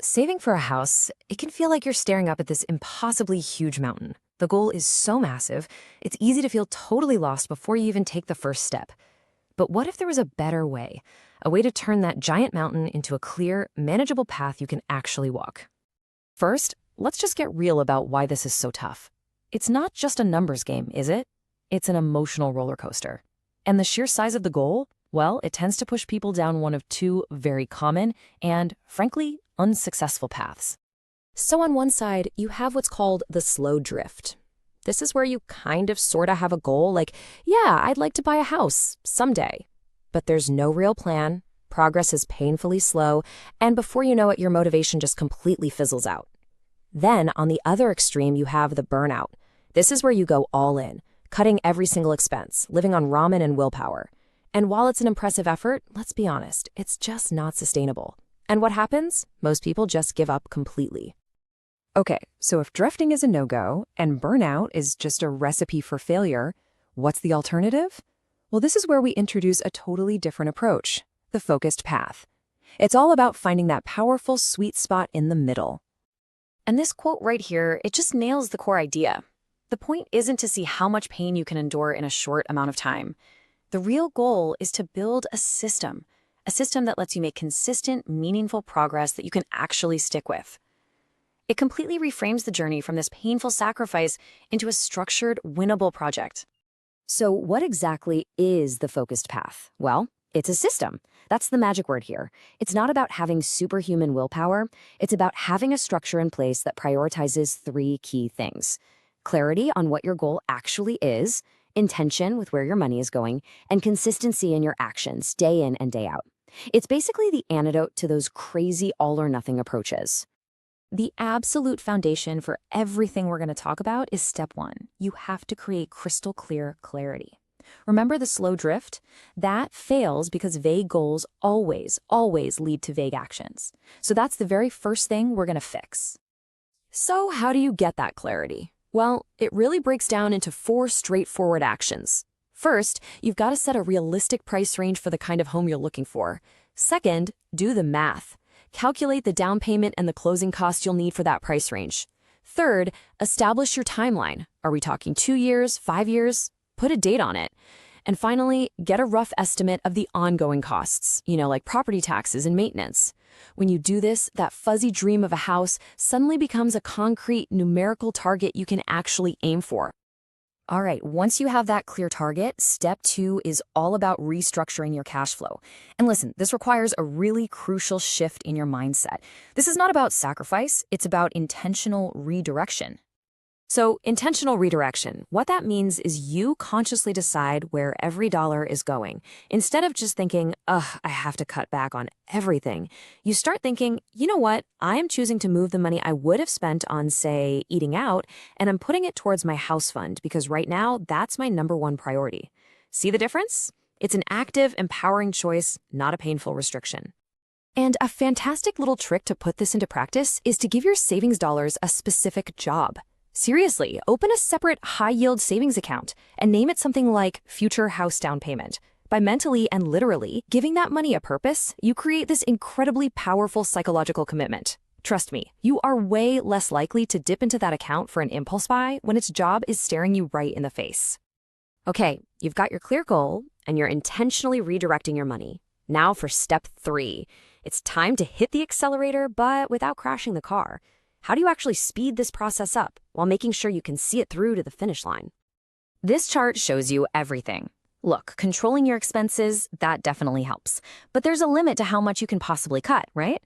Saving for a house, it can feel like you're staring up at this impossibly huge mountain. The goal is so massive, it's easy to feel totally lost before you even take the first step. But what if there was a better way? A way to turn that giant mountain into a clear, manageable path you can actually walk. First, let's just get real about why this is so tough. It's not just a numbers game, is it? It's an emotional roller coaster. And the sheer size of the goal, well, it tends to push people down one of two very common and, frankly, unsuccessful paths. So on one side, you have what's called the slow drift. This is where you kind of sorta have a goal, like, yeah, I'd like to buy a house someday. But there's no real plan, progress is painfully slow, and before you know it, your motivation just completely fizzles out. Then, on the other extreme, you have the burnout. This is where you go all in, cutting every single expense, living on ramen and willpower. And while it's an impressive effort, let's be honest, it's just not sustainable. And what happens? Most people just give up completely. Okay, so if drifting is a no-go and burnout is just a recipe for failure, what's the alternative? Well, this is where we introduce a totally different approach, the focused path. It's all about finding that powerful sweet spot in the middle. And this quote right here, it just nails the core idea. The point isn't to see how much pain you can endure in a short amount of time. The real goal is to build a system that lets you make consistent, meaningful progress that you can actually stick with. It completely reframes the journey from this painful sacrifice into a structured, winnable project. So what exactly is the focused path? Well, it's a system. That's the magic word here. It's not about having superhuman willpower. It's about having a structure in place that prioritizes three key things: clarity on what your goal actually is, intention with where your money is going, and consistency in your actions day in and day out. It's basically the antidote to those crazy all-or-nothing approaches. The absolute foundation for everything we're going to talk about is step one. You have to create crystal clear clarity. Remember the slow drift? That fails because vague goals always lead to vague actions. So that's the very first thing we're going to fix. So how do you get that clarity? Well, it really breaks down into four straightforward actions. First, you've got to set a realistic price range for the kind of home you're looking for. Second, do the math. Calculate the down payment and the closing costs you'll need for that price range. Third, establish your timeline. Are we talking 2 years, 5 years? Put a date on it. And finally, get a rough estimate of the ongoing costs, like property taxes and maintenance. When you do this, that fuzzy dream of a house suddenly becomes a concrete, numerical target you can actually aim for. All right, once you have that clear target, step two is all about restructuring your cash flow. And listen, this requires a really crucial shift in your mindset. This is not about sacrifice, it's about intentional redirection. So, intentional redirection, what that means is you consciously decide where every dollar is going. Instead of just thinking, ugh, I have to cut back on everything, you start thinking, you know what, I am choosing to move the money I would have spent on, say, eating out, and I'm putting it towards my house fund because right now, that's my number one priority. See the difference? It's an active, empowering choice, not a painful restriction. And a fantastic little trick to put this into practice is to give your savings dollars a specific job. Seriously, open a separate high-yield savings account and name it something like future house down payment. By mentally and literally giving that money a purpose, you create this incredibly powerful psychological commitment. Trust me, you are way less likely to dip into that account for an impulse buy when its job is staring you right in the face. Okay, you've got your clear goal and you're intentionally redirecting your money. Now for step three. It's time to hit the accelerator, but without crashing the car. How do you actually speed this process up while making sure you can see it through to the finish line? This chart shows you everything. Look, controlling your expenses, that definitely helps. But there's a limit to how much you can possibly cut, right?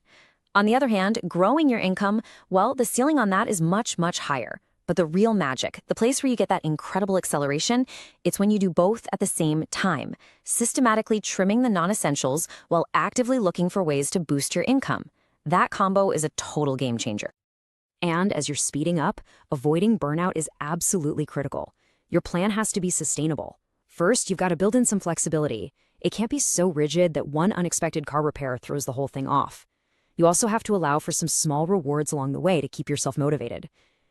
On the other hand, growing your income, well, the ceiling on that is much, much higher. But the real magic, the place where you get that incredible acceleration, it's when you do both at the same time, systematically trimming the non-essentials while actively looking for ways to boost your income. That combo is a total game changer. And as you're speeding up, avoiding burnout is absolutely critical. Your plan has to be sustainable. First, you've got to build in some flexibility. It can't be so rigid that one unexpected car repair throws the whole thing off. You also have to allow for some small rewards along the way to keep yourself motivated.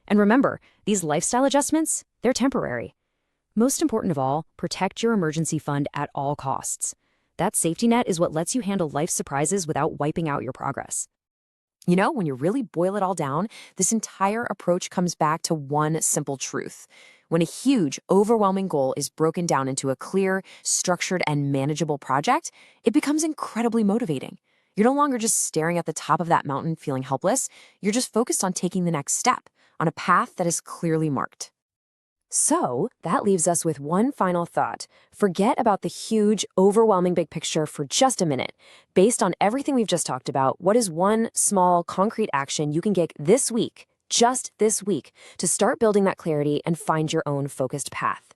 And remember, these lifestyle adjustments, they're temporary. Most important of all, protect your emergency fund at all costs. That safety net is what lets you handle life's surprises without wiping out your progress. When you really boil it all down, this entire approach comes back to one simple truth. When a huge, overwhelming goal is broken down into a clear, structured, and manageable project, it becomes incredibly motivating. You're no longer just staring at the top of that mountain feeling helpless, you're just focused on taking the next step on a path that is clearly marked. So, that leaves us with one final thought. Forget about the huge, overwhelming big picture for just a minute. Based on everything we've just talked about, what is one small, concrete action you can get this week, just this week, to start building that clarity and find your own focused path?